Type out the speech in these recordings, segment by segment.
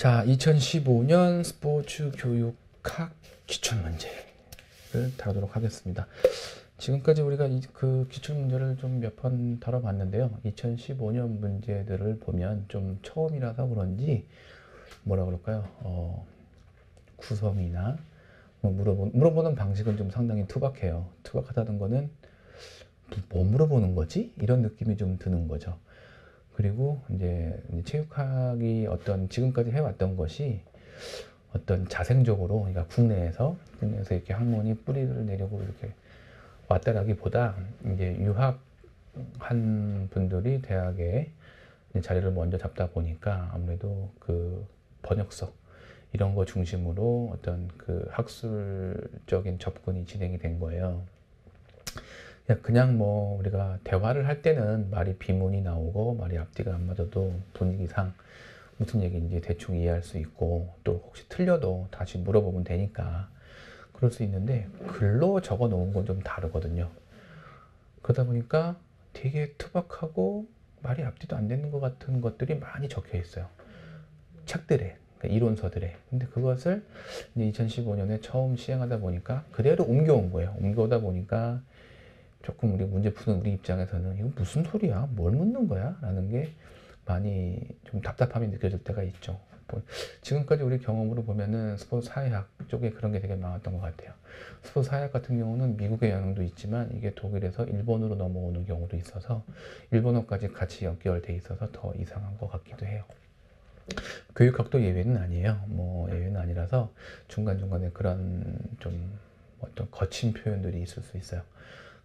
자, 2015년 스포츠 교육학 기출문제를 다루도록 하겠습니다. 지금까지 우리가 그 기출문제를 좀 몇 번 다뤄봤는데요. 2015년 문제들을 보면 좀 처음이라서 그런지 뭐라 그럴까요? 구성이나 뭐 물어보는 방식은 좀 상당히 투박해요. 투박하다는 거는 뭐 물어보는 거지? 이런 느낌이 좀 드는 거죠. 그리고 이제 체육학이 어떤 지금까지 해왔던 것이 어떤 자생적으로, 그러니까 국내에서 이렇게 학문이 뿌리를 내려고 이렇게 왔다라기보다 이제 유학한 분들이 대학에 자리를 먼저 잡다 보니까 아무래도 그 번역서 이런 거 중심으로 어떤 그 학술적인 접근이 진행이 된 거예요. 그냥 뭐 우리가 대화를 할 때는 말이 비문이 나오고 말이 앞뒤가 안 맞아도 분위기상 무슨 얘기인지 대충 이해할 수 있고, 또 혹시 틀려도 다시 물어보면 되니까 그럴 수 있는데, 글로 적어 놓은 건 좀 다르거든요. 그러다 보니까 되게 투박하고 말이 앞뒤도 안 되는 것 같은 것들이 많이 적혀 있어요. 책들에, 그러니까 이론서들에. 근데 그것을 이제 2015년에 처음 시행하다 보니까 그대로 옮겨온 거예요. 옮겨오다 보니까 조금 우리 문제 푸는 우리 입장에서는 이거 무슨 소리야? 뭘 묻는 거야? 라는 게 많이 좀 답답함이 느껴질 때가 있죠. 지금까지 우리 경험으로 보면은 스포츠 사회학 쪽에 그런 게 되게 많았던 것 같아요. 스포츠 사회학 같은 경우는 미국의 영향도 있지만 이게 독일에서 일본으로 넘어오는 경우도 있어서 일본어까지 같이 연결돼 있어서 더 이상한 것 같기도 해요. 교육학도 예외는 아니에요. 뭐 예외는 아니라서 중간중간에 그런 좀 어떤 거친 표현들이 있을 수 있어요.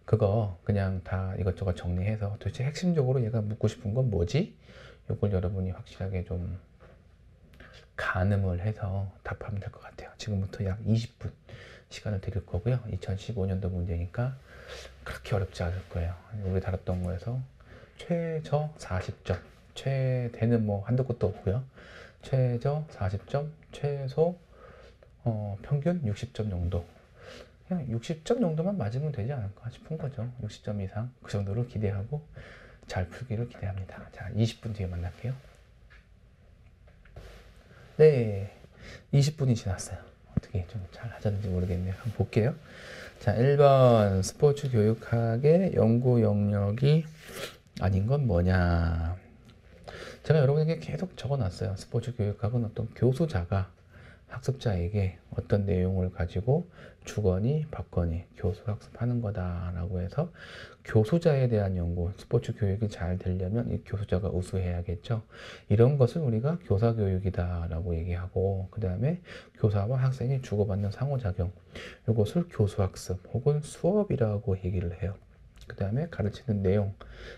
그거 그냥 다 이것저것 정리해서 도대체 핵심적으로 얘가 묻고 싶은 건 뭐지? 이걸 여러분이 확실하게 좀 가늠을 해서 답하면 될 것 같아요. 지금부터 약 20분 시간을 드릴 거고요. 2015년도 문제니까 그렇게 어렵지 않을 거예요. 우리 다뤘던 거에서 최저 40점, 최대는 뭐 한도 끝도 없고요. 최저 40점, 최소 평균 60점 정도. 그냥 60점 정도만 맞으면 되지 않을까 싶은 거죠. 60점 이상 그 정도로 기대하고 잘 풀기를 기대합니다. 자, 20분 뒤에 만날게요. 네, 20분이 지났어요. 어떻게 좀 잘 하셨는지 모르겠네요. 한번 볼게요. 자, 1번 스포츠 교육학의 연구 영역이 아닌 건 뭐냐. 제가 여러분에게 계속 적어놨어요. 스포츠 교육학은 어떤 교수자가 학습자에게 어떤 내용을 가지고 주거니 받거니 교수 학습하는 거다라고 해서 교수자에 대한 연구, 스포츠 교육이 잘 되려면 이 교수자가 우수해야겠죠. 이런 것을 우리가 교사교육이다라고 얘기하고, 그 다음에 교사와 학생이 주고받는 상호작용, 이것을 교수학습 혹은 수업이라고 얘기를 해요. 그 다음에 가르치는 내용,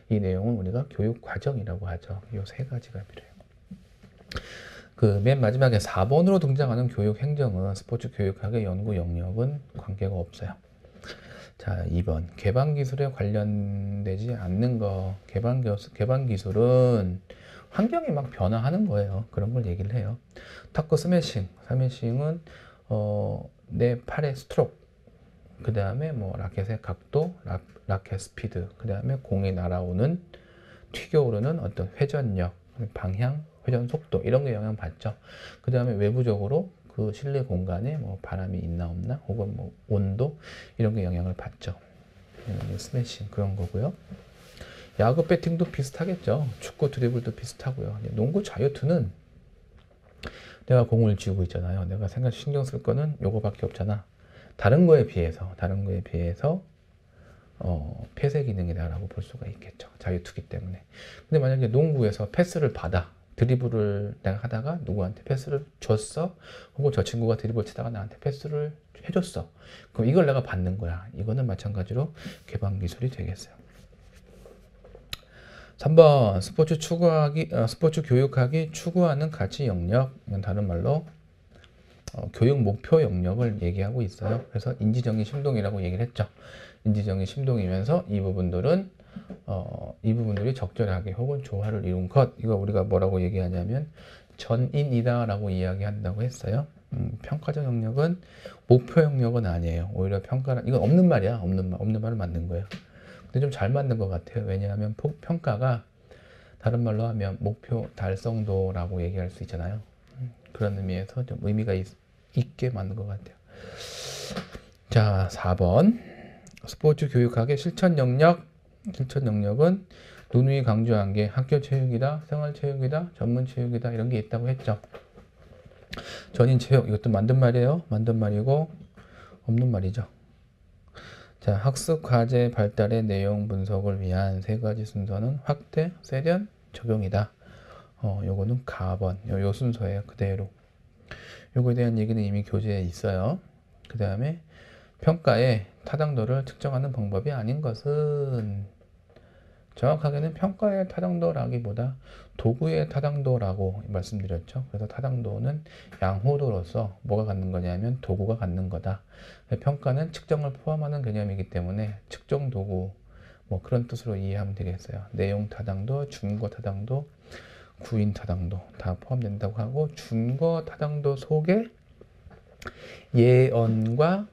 이 내용은 우리가 교육과정이라고 하죠. 이 세 가지가 필요해요. 그 맨 마지막에 4번으로 등장하는 교육행정은 스포츠 교육학의 연구 영역은 관계가 없어요. 자, 2번 개방기술에 관련되지 않는 거. 개방기술은 환경이 막 변화하는 거예요. 그런 걸 얘기를 해요. 탁구 스매싱은 내 팔의 스트로크, 그 다음에 뭐 라켓의 각도, 라켓 스피드, 그 다음에 공이 날아오는 튀겨오르는 어떤 회전력, 방향, 회전 속도, 이런 게 영향받죠. 그 다음에 외부적으로 그 실내 공간에 뭐 바람이 있나 없나, 혹은 뭐 온도, 이런 게 영향을 받죠. 스매싱 그런 거고요. 야구 배팅도 비슷하겠죠. 축구 드리블도 비슷하고요. 농구 자유투는 내가 공을 쥐고 있잖아요. 내가 신경 쓸 거는 요거밖에 없잖아. 다른 거에 비해서 폐쇄 기능이다라고 볼 수가 있겠죠. 자유투기 때문에. 근데 만약에 농구에서 패스를 받아, 드리블을 내가 하다가 누구한테 패스를 줬어, 혹은 저 친구가 드리블 치다가 나한테 패스를 해줬어, 그럼 이걸 내가 받는 거야. 이거는 마찬가지로 개방 기술이 되겠어요. 3번 스포츠 교육학이 추구하는 가치 영역, 이건 다른 말로 교육 목표 영역을 얘기하고 있어요. 그래서 인지정의 심동이라고 얘기를 했죠. 인지정의 심동이면서 이 부분들이 적절하게 혹은 조화를 이룬 것, 이거 우리가 뭐라고 얘기하냐면 전인이다 라고 이야기한다고 했어요. 평가적 영역은 목표 영역은 아니에요. 오히려 평가는, 이건 없는 말이야. 없는 말을 만든 거예요. 근데 좀 잘 만든 것 같아요. 왜냐하면 평가가 다른 말로 하면 목표 달성도라고 얘기할 수 있잖아요. 그런 의미에서 좀 의미가 있게 만든 것 같아요. 자, 4번. 스포츠 교육학의 실천 영역은 누누이 강조한 게 학교 체육이다, 생활 체육이다, 전문 체육이다 이런 게 있다고 했죠. 전인 체육 이것도 만든 말이에요. 만든 말이고 없는 말이죠. 자, 학습 과제 발달의 내용 분석을 위한 세 가지 순서는 확대, 세련, 적용이다. 요거는 가번 요 순서예요. 그대로. 요거에 대한 얘기는 이미 교재에 있어요. 그 다음에 평가의 타당도를 측정하는 방법이 아닌 것은 정확하게는 평가의 타당도라기보다 도구의 타당도라고 말씀드렸죠. 그래서 타당도는 양호도로서 뭐가 갖는 거냐면 도구가 갖는 거다. 평가는 측정을 포함하는 개념이기 때문에 측정 도구 뭐 그런 뜻으로 이해하면 되겠어요. 내용 타당도, 준거 타당도, 구인 타당도 다 포함된다고 하고 준거 타당도 속에 예언과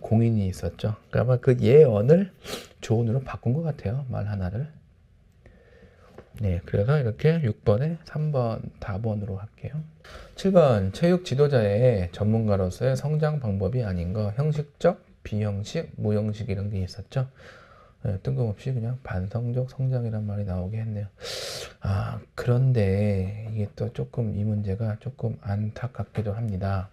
공인이 있었죠. 그러니까 아마 그 예언을 조언으로 바꾼 것 같아요. 말 하나를. 네, 그래서 이렇게 6번에 3번, 4번으로 할게요. 7번, 체육 지도자의 전문가로서의 성장 방법이 아닌 거, 형식적, 비형식, 무형식 이런 게 있었죠. 네, 뜬금없이 그냥 반성적 성장이란 말이 나오게 했네요. 아, 그런데 이게 또 조금 이 문제가 조금 안타깝기도 합니다.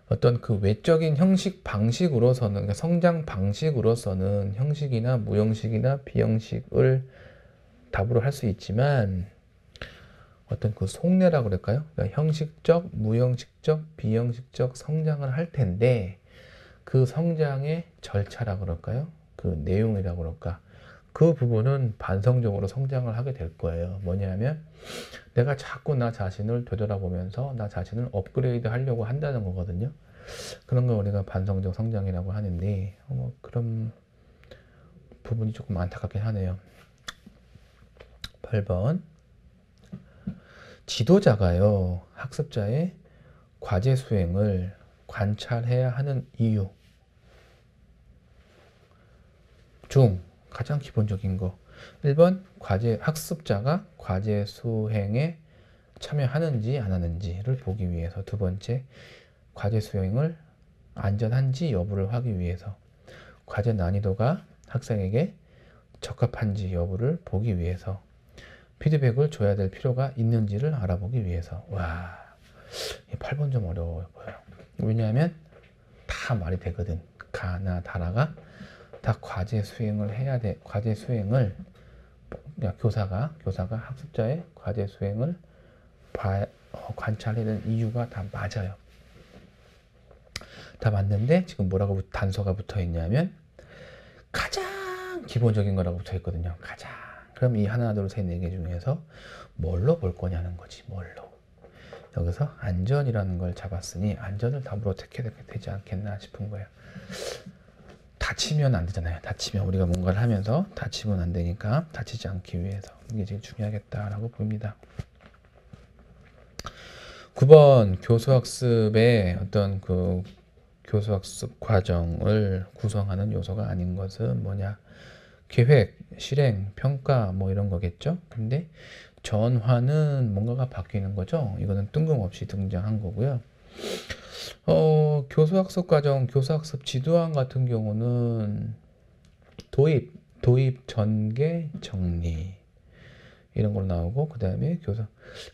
어떤 그 외적인 형식 방식으로서는, 그러니까 성장 방식으로서는 형식이나 무형식이나 비형식을 답으로 할 수 있지만 어떤 그 속내라고 그럴까요? 그러니까 형식적, 무형식적, 비형식적 성장을 할 텐데 그 성장의 절차라고 그럴까요? 그 내용이라고 그럴까? 그 부분은 반성적으로 성장을 하게 될 거예요. 뭐냐면 내가 자꾸 나 자신을 되돌아보면서 나 자신을 업그레이드 하려고 한다는 거거든요. 그런 걸 우리가 반성적 성장이라고 하는데 그런 부분이 조금 안타깝긴 하네요. 8번. 지도자가요, 학습자의 과제 수행을 관찰해야 하는 이유 중 가장 기본적인 거 1번 학습자가 과제 수행에 참여하는지 안 하는지를 보기 위해서, 두 번째 과제 수행을 안전한지 여부를 하기 위해서, 과제 난이도가 학생에게 적합한지 여부를 보기 위해서, 피드백을 줘야 될 필요가 있는지를 알아보기 위해서. 와, 8번 좀 어려워 보여요. 왜냐하면 다 말이 되거든. 가나 다라가 다 과제 수행을 해야 돼. 과제 수행을 교사가 학습자의 과제 수행을 관찰해야 되는 이유가 다 맞아요. 다 맞는데 지금 뭐라고 단서가 붙어 있냐면 가장 기본적인 거라고 붙어 있거든요. 가장. 그럼 이 하나, 둘, 셋, 네 개 중에서 뭘로 볼 거냐는 거지. 뭘로. 여기서 안전이라는 걸 잡았으니 안전을 답으로 택해야 되지 않겠나 싶은 거예요. 다치면 안 되잖아요. 다치면 우리가 뭔가를 하면서 다치면 안 되니까 다치지 않기 위해서 이게 제일 중요하겠다라고 봅니다. 9번 교수학습의 어떤 그 교수학습 과정을 구성하는 요소가 아닌 것은 뭐냐? 계획, 실행, 평가 뭐 이런 거겠죠. 근데 전환은 뭔가가 바뀌는 거죠. 이거는 뜬금없이 등장한 거고요. 교수학습 과정, 교수학습 지도안 같은 경우는 도입, 전개, 정리 이런 걸로 나오고, 그 다음에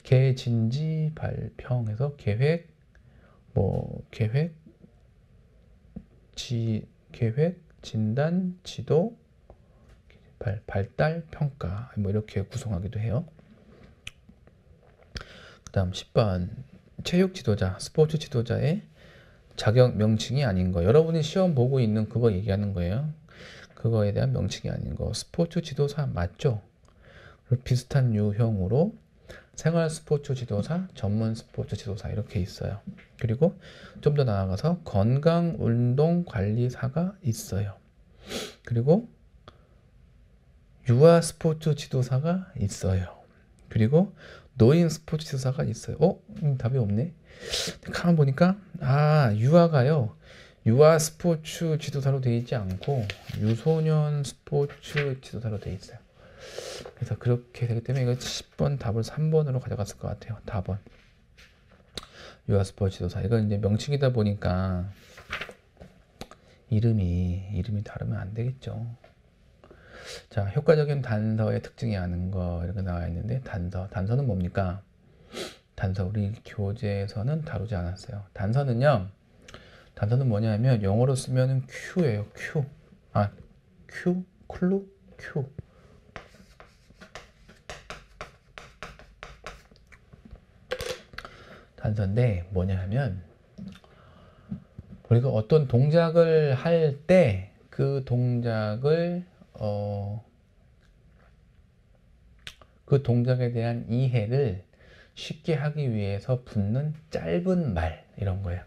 개진지, 발평해서 계획, 진단, 지도, 발달, 평가 뭐 이렇게 구성하기도 해요. 그 다음 10번 체육 지도자, 스포츠 지도자의 자격 명칭이 아닌 거. 여러분이 시험 보고 있는 그거 얘기하는 거예요. 그거에 대한 명칭이 아닌 거. 스포츠 지도사 맞죠? 그리고 비슷한 유형으로 생활 스포츠 지도사, 전문 스포츠 지도사 이렇게 있어요. 그리고 좀 더 나아가서 건강 운동 관리사가 있어요. 그리고 유아 스포츠 지도사가 있어요. 그리고 노인 스포츠 지도사가 있어요. 답이 없네. 가만 보니까 유아가요, 유아 스포츠 지도사로 되어 있지 않고 유소년 스포츠 지도사로 되어 있어요. 그래서 그렇게 되기 때문에 이거 10번 답을 3번으로 가져갔을 것 같아요. 답은 유아스포 지도사. 이건 이제 명칭이다 보니까 이름이 다르면 안 되겠죠. 자, 효과적인 단서의 특징이 아는 거 이렇게 나와 있는데 단서는 뭡니까? 단서 우리 교재에서는 다루지 않았어요. 단서는 뭐냐면 영어로 쓰면은 Q예요. Q. Q, 클루, Q. 단서인데 뭐냐 하면 우리가 어떤 동작을 할 때 그 동작을 그 동작에 대한 이해를 쉽게 하기 위해서 붙는 짧은 말 이런 거예요.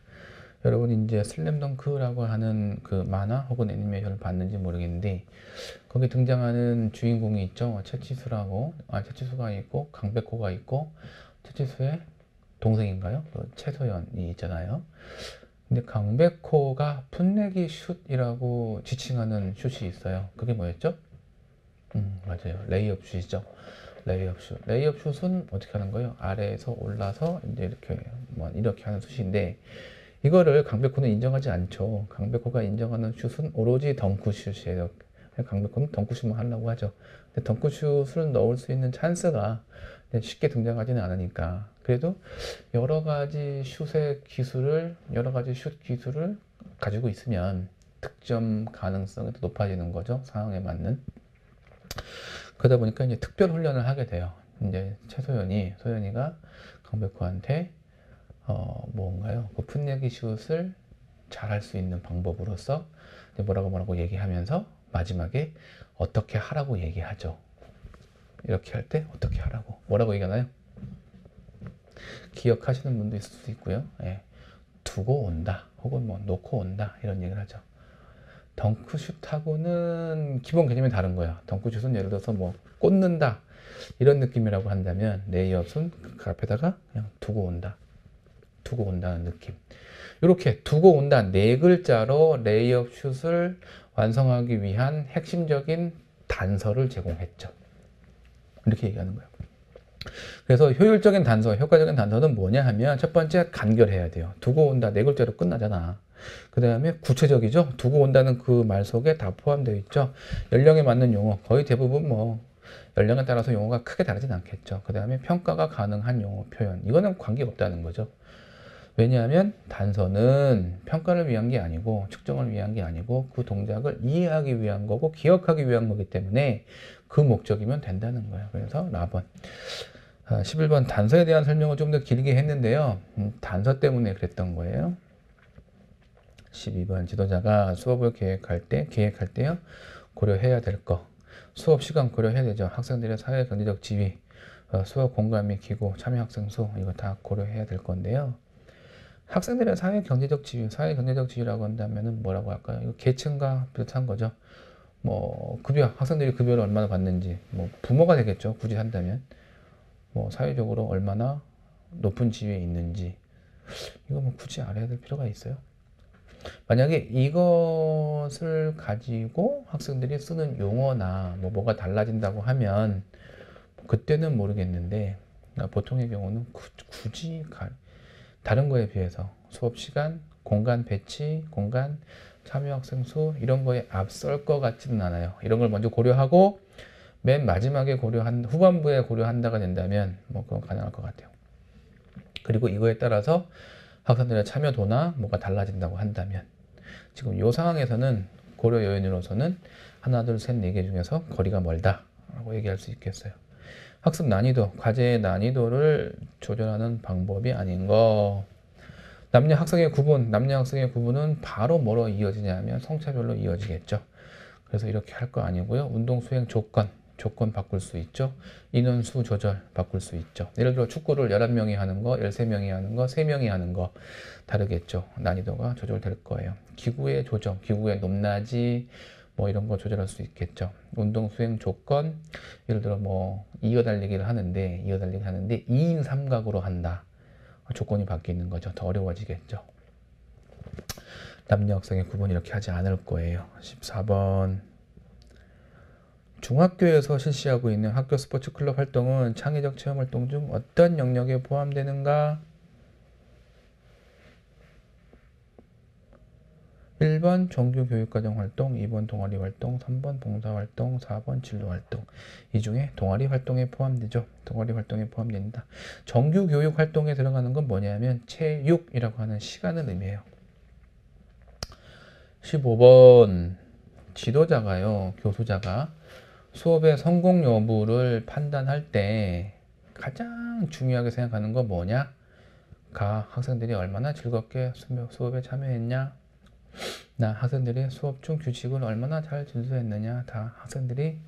여러분 이제 슬램덩크라고 하는 그 만화 혹은 애니메이션을 봤는지 모르겠는데 거기 등장하는 주인공이 있죠. 채치수라고. 채치수가 있고 강백호가 있고 채치수의 동생인가요? 최소연이 있잖아요. 근데 강백호가 풋내기 슛이라고 지칭하는 슛이 있어요. 그게 뭐였죠? 맞아요. 레이업 슛이죠. 레이업 슛. 레이업 슛은 어떻게 하는 거예요? 아래에서 올라서 이제 이렇게 하는 슛인데 이거를 강백호는 인정하지 않죠. 강백호가 인정하는 슛은 오로지 덩크슛이에요. 강백호는 덩크슛만 하려고 하죠. 근데 덩크슛을 넣을 수 있는 찬스가 쉽게 등장하지는 않으니까. 그래도 여러 가지 슛 기술을 가지고 있으면 득점 가능성이 더 높아지는 거죠. 상황에 맞는. 그러다 보니까 이제 특별 훈련을 하게 돼요. 이제 소연이가 강백호한테 뭔가요? 그 풋내기 슛을 잘할 수 있는 방법으로서 뭐라고 얘기하면서 마지막에 어떻게 하라고 얘기하죠. 이렇게 할 때 어떻게 하라고 뭐라고 얘기하나요? 기억하시는 분도 있을 수 있고요. 예. 두고 온다 혹은 뭐 놓고 온다 이런 얘기를 하죠. 덩크슛하고는 기본 개념이 다른 거예요. 덩크슛은 예를 들어서 뭐 꽂는다 이런 느낌이라고 한다면 레이업은 그 앞에다가 그냥 두고 온다는 느낌. 이렇게 두고 온다 네 글자로 레이업 슛을 완성하기 위한 핵심적인 단서를 제공했죠. 이렇게 얘기하는 거예요. 그래서 효율적인 단서, 효과적인 단서는 뭐냐 하면 첫 번째 간결해야 돼요. 두고 온다 네 글자로 끝나잖아. 그 다음에 구체적이죠. 두고 온다는 그 말 속에 다 포함되어 있죠. 연령에 맞는 용어, 거의 대부분 뭐 연령에 따라서 용어가 크게 다르진 않겠죠. 그 다음에 평가가 가능한 용어 표현, 이거는 관계가 없다는 거죠. 왜냐하면 단서는 평가를 위한 게 아니고 측정을 위한 게 아니고 그 동작을 이해하기 위한 거고 기억하기 위한 거기 때문에 그 목적이면 된다는 거예요. 그래서 라번 11번 단서에 대한 설명을 좀 더 길게 했는데요. 단서 때문에 그랬던 거예요. 12번 지도자가 수업을 계획할 때요. 고려해야 될 거. 수업 시간 고려해야 되죠. 학생들의 사회 경제적 지위, 수업 공간 및 기구, 참여 학생 수 이거 다 고려해야 될 건데요. 학생들의 사회 경제적 지위라고 한다면은 뭐라고 할까요? 이거 계층과 비슷한 거죠. 뭐 학생들이 급여를 얼마나 받는지, 뭐 부모가 되겠죠. 굳이 한다면 뭐 사회적으로 얼마나 높은 지위에 있는지 이거 뭐 굳이 알아야 될 필요가 있어요. 만약에 이것을 가지고 학생들이 쓰는 용어나 뭐가 달라진다고 하면 그때는 모르겠는데 보통의 경우는 굳이 다른 거에 비해서 수업 시간, 공간 배치, 공간 참여 학생 수 이런 거에 앞설 것 같지는 않아요. 이런 걸 먼저 고려하고 맨 마지막에 후반부에 고려한다가 된다면 뭐 그건 가능할 것 같아요. 그리고 이거에 따라서 학생들의 참여도나 뭐가 달라진다고 한다면 지금 이 상황에서는 고려 요인으로서는 하나, 둘, 셋, 네 개 중에서 거리가 멀다 라고 얘기할 수 있겠어요. 학습 난이도, 과제의 난이도를 조절하는 방법이 아닌 거. 남녀 학생의 구분은 바로 뭐로 이어지냐면 성차별로 이어지겠죠. 그래서 이렇게 할 거 아니고요. 운동 수행 조건 바꿀 수 있죠. 인원수 조절 바꿀 수 있죠. 예를 들어 축구를 11명이 하는 거, 13명이 하는 거, 3명이 하는 거 다르겠죠. 난이도가 조절될 거예요. 기구의 조정, 기구의 높낮이 뭐 이런 거 조절할 수 있겠죠. 운동 수행 조건, 예를 들어 뭐 이어달리기를 하는데 2인 3각으로 한다. 조건이 바뀌는 거죠. 더 어려워지겠죠. 남녀 학생의 구분 이렇게 하지 않을 거예요. 14번 중학교에서 실시하고 있는 학교 스포츠 클럽 활동은 창의적 체험 활동 중 어떤 영역에 포함되는가? 1번 정규 교육과정 활동, 2번 동아리 활동, 3번 봉사 활동, 4번 진로 활동. 이 중에 동아리 활동에 포함되죠. 동아리 활동에 포함됩니다. 정규 교육 활동에 들어가는 건 뭐냐면 체육이라고 하는 시간을 의미해요. 15번 지도자가요, 교수자가 수업의 성공 여부를 판단할 때 가장 중요하게 생각하는 건 뭐냐? 학생들이 얼마나 즐겁게 수업에 참여했냐? 학생들이 수업 중 규칙을 얼마나 잘 준수했느냐? 학생들이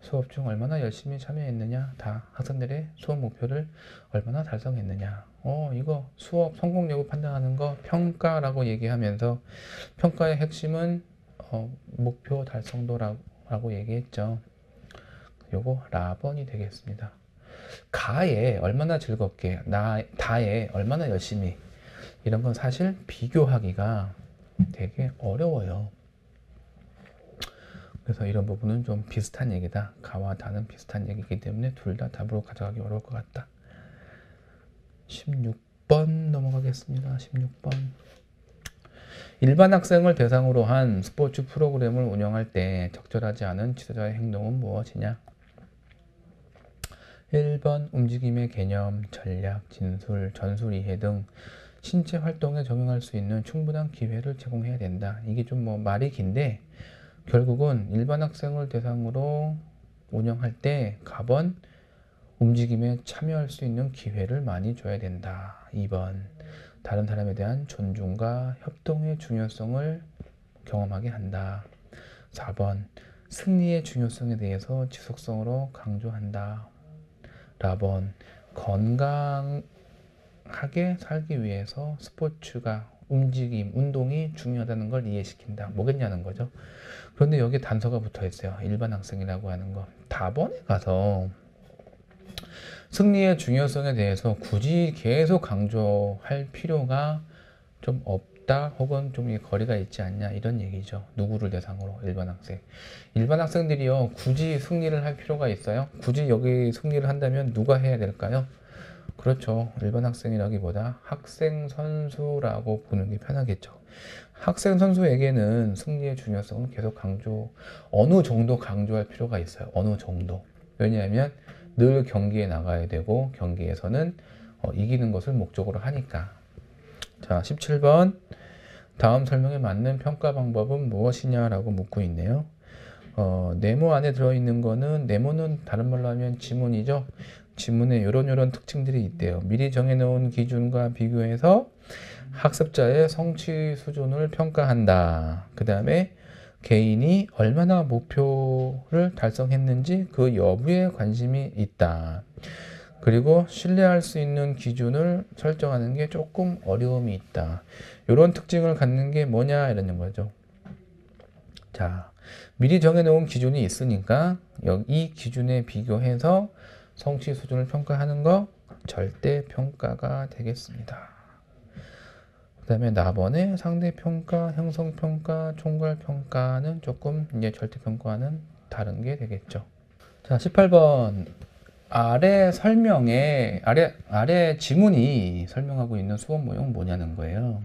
수업 중 얼마나 열심히 참여했느냐? 학생들의 수업 목표를 얼마나 달성했느냐? 이거 수업 성공 여부 판단하는 거 평가라고 얘기하면서 평가의 핵심은 목표 달성도라고 얘기했죠. 요거 라번이 되겠습니다. 가에 얼마나 즐겁게, 다에 얼마나 열심히, 이런 건 사실 비교하기가 되게 어려워요. 그래서 이런 부분은 좀 비슷한 얘기다. 가와 다는 비슷한 얘기이기 때문에 둘 다 답으로 가져가기 어려울 것 같다. 16번 넘어가겠습니다. 16번. 일반 학생을 대상으로 한 스포츠 프로그램을 운영할 때 적절하지 않은 지도자의 행동은 무엇이냐? 1번 움직임의 개념, 전략, 진술, 전술 이해 등 신체 활동에 적용할 수 있는 충분한 기회를 제공해야 된다. 이게 좀 말이 긴데 결국은 일반 학생을 대상으로 운영할 때 가번 움직임에 참여할 수 있는 기회를 많이 줘야 된다. 2번 다른 사람에 대한 존중과 협동의 중요성을 경험하게 한다. 4번 승리의 중요성에 대해서 지속성으로 강조한다. 라번 건강하게 살기 위해서 스포츠가 움직임, 운동이 중요하다는 걸 이해시킨다. 뭐겠냐는 거죠. 그런데 여기에 단서가 붙어 있어요. 일반 학생이라고 하는 거. 다번에 가서 승리의 중요성에 대해서 굳이 계속 강조할 필요가 좀 없다, 혹은 좀 거리가 있지 않냐, 이런 얘기죠. 누구를 대상으로? 일반 학생. 일반 학생들이요, 굳이 승리를 할 필요가 있어요? 굳이 여기 승리를 한다면 누가 해야 될까요? 그렇죠. 일반 학생이라기보다 학생 선수라고 보는 게 편하겠죠. 학생 선수에게는 승리의 중요성은 계속 어느 정도 강조할 필요가 있어요. 어느 정도. 왜냐하면 늘 경기에 나가야 되고 경기에서는 이기는 것을 목적으로 하니까. 자, 17번. 다음 설명에 맞는 평가 방법은 무엇이냐라고 묻고 있네요. 네모 안에 들어있는 거는, 네모는 다른 말로 하면 지문이죠. 지문에 이런 특징들이 있대요. 미리 정해놓은 기준과 비교해서 학습자의 성취 수준을 평가한다. 그 다음에 개인이 얼마나 목표를 달성했는지 그 여부에 관심이 있다. 그리고 신뢰할 수 있는 기준을 설정하는 게 조금 어려움이 있다. 이런 특징을 갖는 게 뭐냐 이러는 거죠. 자, 미리 정해놓은 기준이 있으니까 이 기준에 비교해서 성취 수준을 평가하는 거 절대 평가가 되겠습니다. 그 다음에 나번에 상대평가, 형성평가, 총괄평가는 조금 이제 절대평가와는 다른 게 되겠죠. 자, 18번. 아래 지문이 설명하고 있는 수업 모형은 뭐냐는 거예요.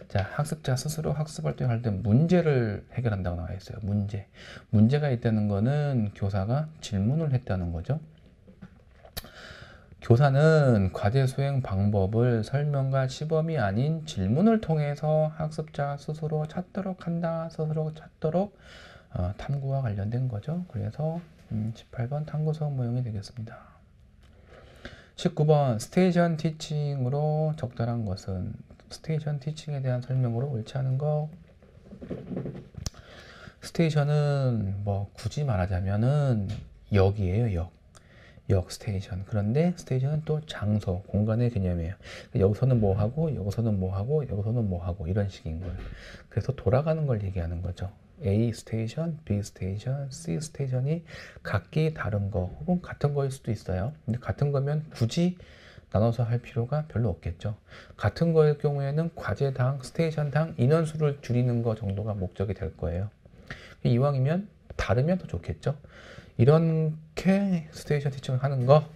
자, 학습자 스스로 학습 활동을 할 때 문제를 해결한다고 나와 있어요. 문제가 있다는 거는 교사가 질문을 했다는 거죠. 교사는 과제 수행 방법을 설명과 시범이 아닌 질문을 통해서 학습자 스스로 찾도록 한다. 스스로 찾도록 탐구와 관련된 거죠. 그래서 18번 탐구 수업 모형이 되겠습니다. 19번 스테이션 티칭으로 적절한 것은? 스테이션 티칭에 대한 설명으로 옳지 않은 거. 스테이션은 굳이 말하자면은 역이에요. 역 스테이션. 그런데 스테이션은 또 장소, 공간의 개념이에요. 여기서는 뭐 하고, 여기서는 뭐 하고, 여기서는 뭐 하고, 이런 식인 거예요. 그래서 돌아가는 걸 얘기하는 거죠. A 스테이션, B 스테이션, C 스테이션이 각기 다른 거 혹은 같은 거일 수도 있어요. 근데 같은 거면 굳이 나눠서 할 필요가 별로 없겠죠. 같은 거일 경우에는 과제당, 스테이션당 인원수를 줄이는 거 정도가 목적이 될 거예요. 이왕이면 다르면 더 좋겠죠. 이렇게 스테이션 티칭을 하는 거,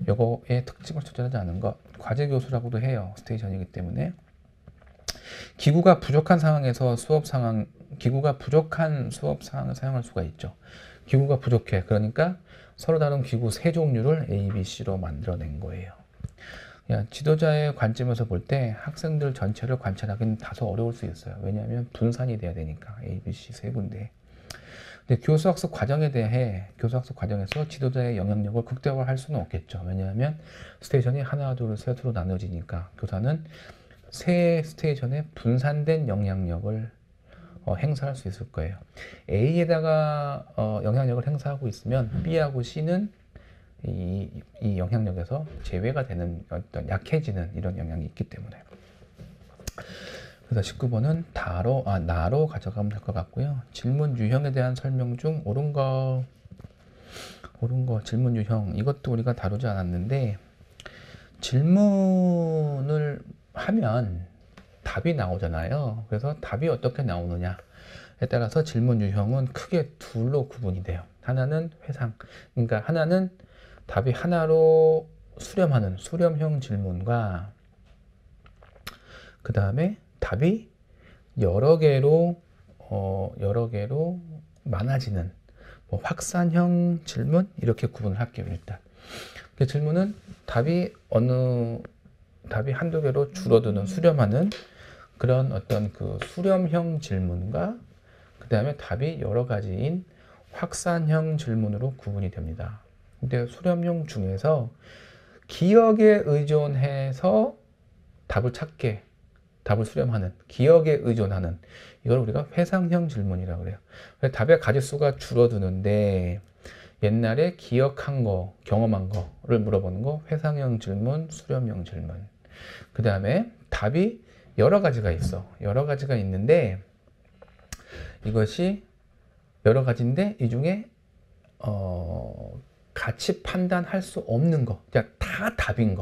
요거의 특징을 초절하지 않은 것, 과제 교수라고도 해요. 스테이션이기 때문에. 기구가 부족한 상황에서 기구가 부족한 수업 상황을 사용할 수가 있죠. 기구가 부족해. 그러니까 서로 다른 기구 세 종류를 A, B, C로 만들어낸 거예요. 지도자의 관점에서 볼 때 학생들 전체를 관찰하기는 다소 어려울 수 있어요. 왜냐하면 분산이 돼야 되니까 A, B, C 세 군데. 근데 교수학습 과정에서 지도자의 영향력을 극대화할 수는 없겠죠. 왜냐하면 스테이션이 하나, 둘, 셋으로 나눠지니까 교사는 세 스테이션에 분산된 영향력을 행사할 수 있을 거예요. A에다가 영향력을 행사하고 있으면 B하고 C는 이 영향력에서 제외가 되는 어떤 약해지는 이런 영향이 있기 때문에. 그래서 19번은 나로 가져가면 될 것 같고요. 질문 유형에 대한 설명 중 옳은 거 질문 유형, 이것도 우리가 다루지 않았는데, 질문을 하면 답이 나오잖아요. 그래서 답이 어떻게 나오느냐에 따라서 질문 유형은 크게 둘로 구분이 돼요. 하나는 회상, 그러니까 하나는 답이 하나로 수렴하는 수렴형 질문과, 그 다음에 답이 여러 개로 많아지는 확산형 질문, 이렇게 구분을 할게요. 일단 그 질문은 답이 한두 개로 줄어드는 수렴하는 그런 어떤 그 수렴형 질문과, 그 다음에 답이 여러 가지인 확산형 질문으로 구분이 됩니다. 근데 수렴형 중에서 기억에 의존해서 답을 수렴하는, 기억에 의존하는, 이걸 우리가 회상형 질문이라고 그래요. 답의 가지수가 줄어드는데 옛날에 기억한 거, 경험한 거를 물어보는 거 회상형 질문, 수렴형 질문. 그 다음에 답이 여러 가지가 있어. 여러 가지가 있는데 이것이 여러 가지인데 이 중에 같이 판단할 수 없는 거, 그러니까 다 답인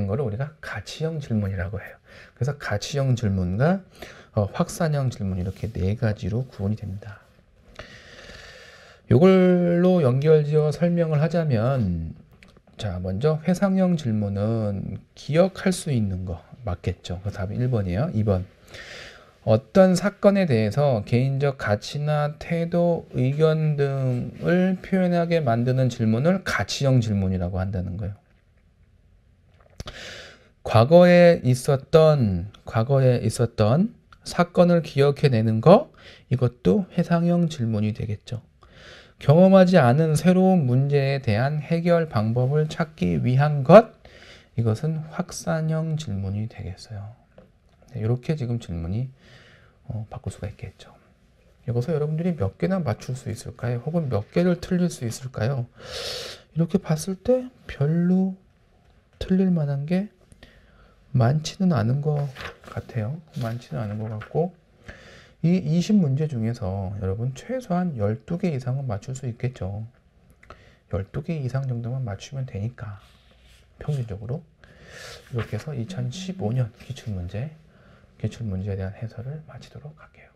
거를 우리가 가치형 질문이라고 해요. 그래서 가치형 질문과 확산형 질문, 이렇게 네 가지로 구분이 됩니다. 이걸로 연결지어 설명을 하자면, 자, 먼저 회상형 질문은 기억할 수 있는 거 맞겠죠. 그 답이 1번이에요. 2번. 어떤 사건에 대해서 개인적 가치나 태도, 의견 등을 표현하게 만드는 질문을 가치형 질문이라고 한다는 거예요. 과거에 있었던 사건을 기억해내는 거, 이것도 회상형 질문이 되겠죠. 경험하지 않은 새로운 문제에 대한 해결 방법을 찾기 위한 것, 이것은 확산형 질문이 되겠어요. 이렇게 지금 질문이 바꿀 수가 있겠죠. 여기서 여러분들이 몇 개나 맞출 수 있을까요? 혹은 몇 개를 틀릴 수 있을까요? 이렇게 봤을 때 별로 틀릴 만한 게 많지는 않은 것 같아요. 많지는 않은 것 같고, 이 20문제 중에서 여러분 최소한 12개 이상은 맞출 수 있겠죠. 12개 이상 정도만 맞추면 되니까, 평균적으로. 이렇게 해서 2015년 기출문제에 대한 해설을 마치도록 할게요.